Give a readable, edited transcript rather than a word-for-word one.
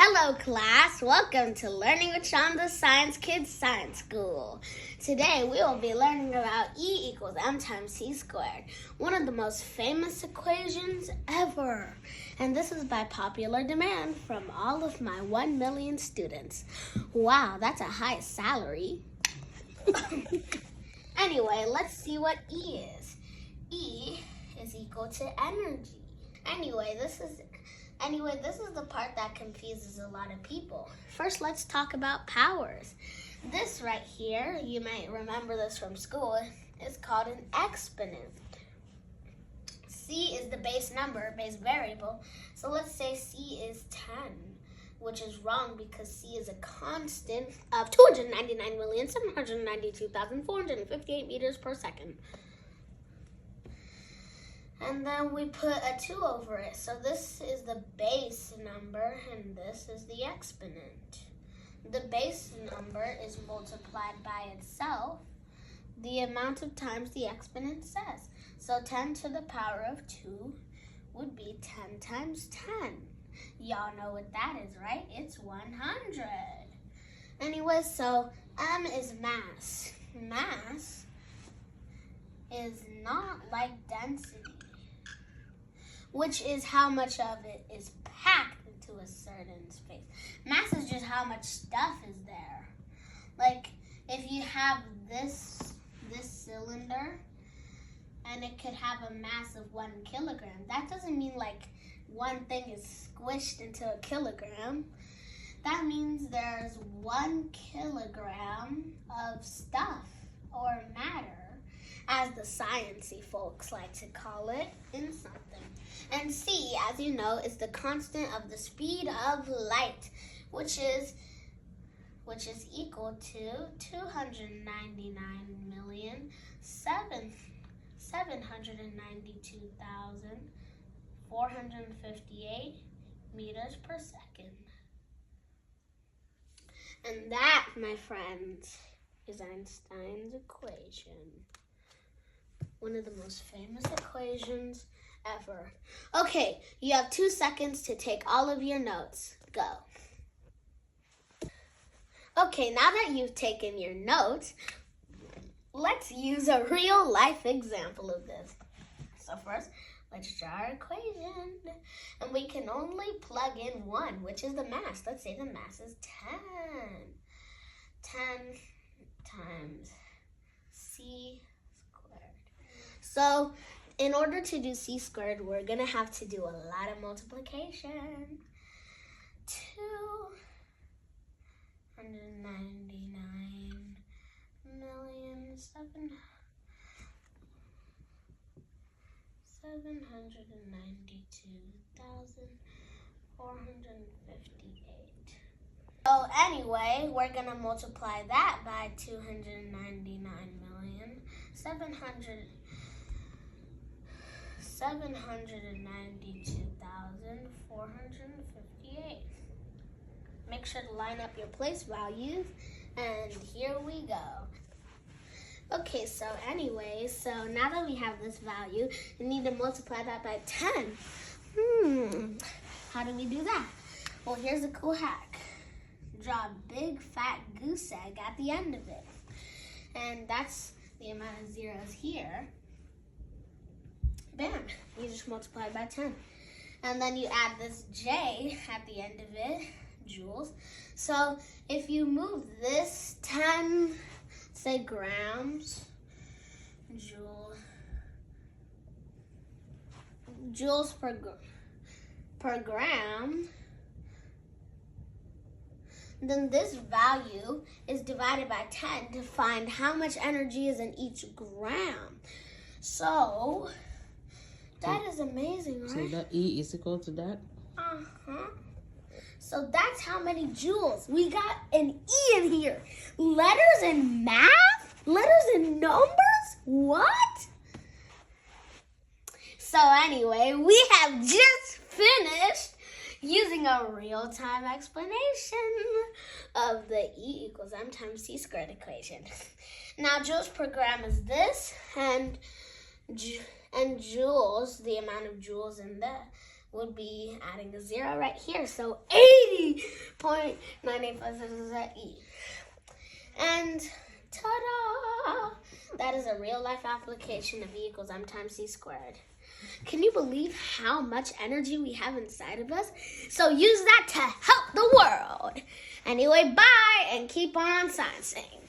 Hello class, welcome to Learning with Shonda Science Kids Science School. Today we will be learning about E equals m times c squared, one of the most famous equations ever. And this is by popular demand from all of my 1 million students. Wow, that's a high salary. Anyway, let's see what E is. E is equal to energy. Anyway, this is the part that confuses a lot of people. First, let's talk about powers. This right here, you might remember this from school, is called an exponent. C is the base number, base variable. So let's say C is 10, which is wrong because C is a constant of 299,792,458 meters per second. And then we put a 2 over it. So this is the base number and this is the exponent. The base number is multiplied by itself the amount of times the exponent says. So 10 to the power of 2 would be 10 times 10. Y'all know what that is, right? It's 100. Anyway, so M is mass. Mass is not like density, which is how much of it is packed into a certain space. Mass is just how much stuff is there. Like if you have this cylinder and it could have a mass of 1 kilogram, that doesn't mean like one thing is squished into a kilogram. That means there's 1 kilogram of stuff or matter, as the sciencey folks like to call it, in something. And C, as you know, is the constant of the speed of light, which is equal to 299,792,458 meters per second. And that, my friends, is Einstein's equation. One of the most famous equations ever. Okay, you have 2 seconds to take all of your notes. Go. Okay, now that you've taken your notes, let's use a real life example of this. So first, let's draw our equation. And we can only plug in 1, which is the mass. Let's say the mass is 10. 10 times c squared. So in order to do c squared, we're going to have to do a lot of multiplication. 299,792,458. So anyway, we're going to multiply that by 792,458. Make sure to line up your place values, and here we go. Okay, so anyway, so now that we have this value, we need to multiply that by 10. How do we do that? Well, here's a cool hack. Draw a big fat goose egg at the end of it. And that's the amount of zeros here. Bam, you just multiply by 10. And then you add this J at the end of it, joules. So if you move this 10, say grams, joules per gram, then this value is divided by 10 to find how much energy is in each gram. So that is amazing, right? So that E is equal to that? So that's how many joules. We got an E in here. Letters and math? Letters and numbers? What? So anyway, we have just finished using a real-time explanation of the E equals m times c squared equation. Now, joules per gram is this, and joules, the amount of joules in would be adding a 0 right here. So 80.985 E. And ta-da! That is a real-life application of E equals M times C squared. Can you believe how much energy we have inside of us? So use that to help the world. Anyway, bye, and keep on sciencing.